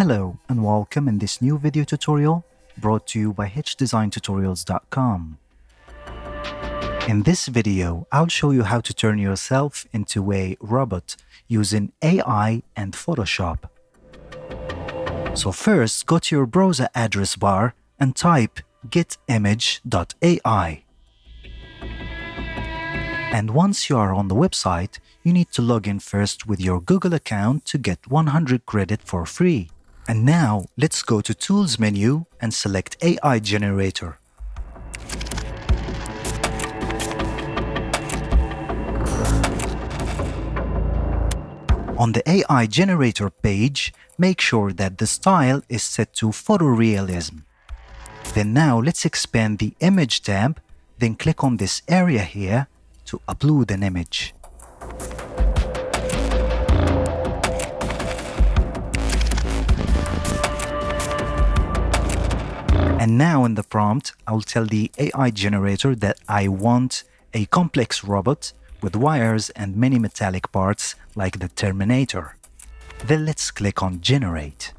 Hello and welcome in this new video tutorial brought to you by Hdesigntutorials.com. In this video, I'll show you how to turn yourself into a robot using AI and Photoshop. So first, go to your browser address bar and type getimage.ai. And once you are on the website, you need to log in first with your Google account to get 100 credit for free. And now, let's go to Tools menu and select AI Generator. On the AI Generator page, make sure that the style is set to Photorealism. Then now, let's expand the Image tab, then click on this area here to upload an image. And now in the prompt, I'll tell the AI generator that I want a complex robot with wires and many metallic parts like the Terminator. Then let's click on Generate.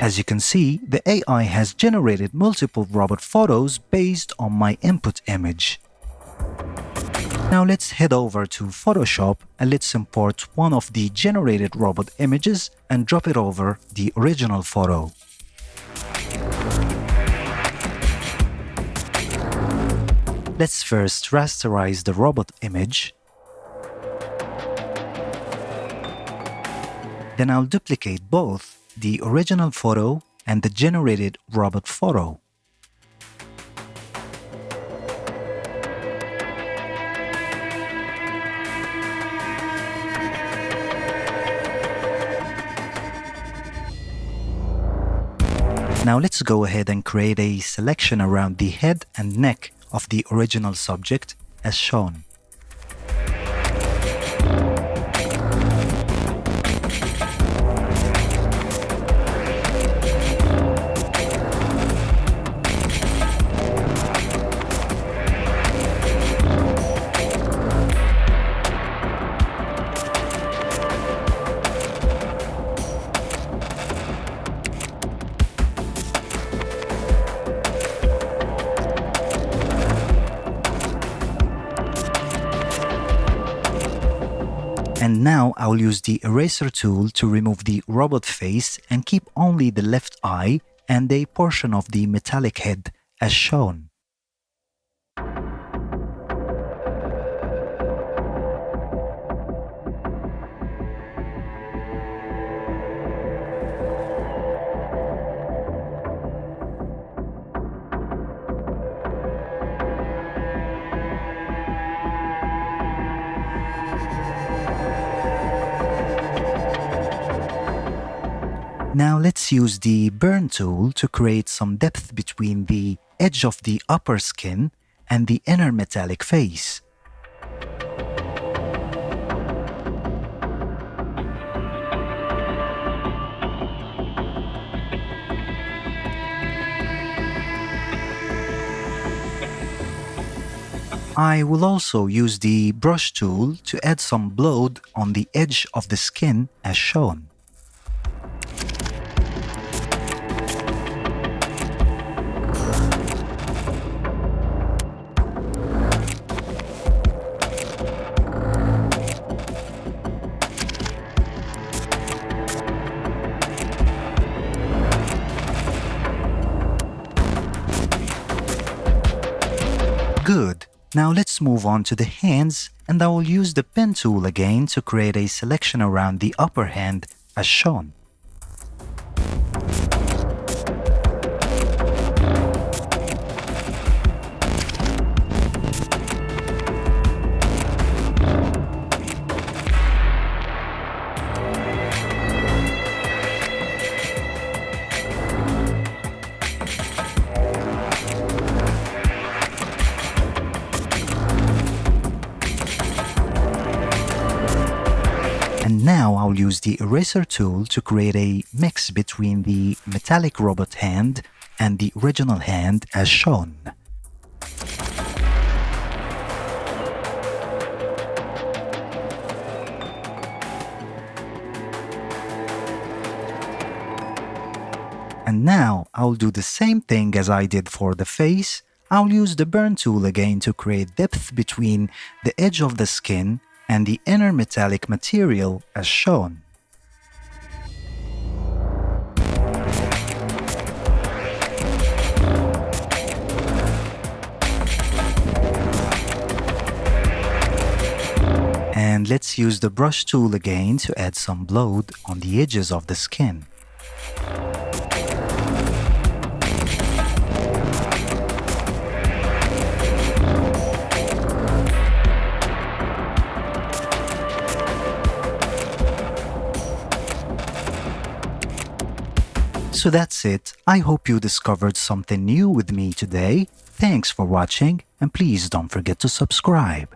As you can see, the AI has generated multiple robot photos based on my input image. Now let's head over to Photoshop and let's import one of the generated robot images and drop it over the original photo. Let's first rasterize the robot image. Then I'll duplicate both the original photo and the generated robot photo. Now let's go ahead and create a selection around the head and neck of the original subject as shown. And now I'll use the eraser tool to remove the robot face and keep only the left eye and a portion of the metallic head as shown. Now let's use the burn tool to create some depth between the edge of the upper skin and the inner metallic face. I will also use the brush tool to add some bloat on the edge of the skin as shown. Good. Now let's move on to the hands, and I will use the pen tool again to create a selection around the upper hand as shown. And now I'll use the eraser tool to create a mix between the metallic robot hand and the original hand as shown. And now I'll do the same thing as I did for the face. I'll use the burn tool again to create depth between the edge of the skin and the inner metallic material as shown. And let's use the brush tool again to add some bloat on the edges of the skin. So that's it. I hope you discovered something new with me today. Thanks for watching, and please don't forget to subscribe.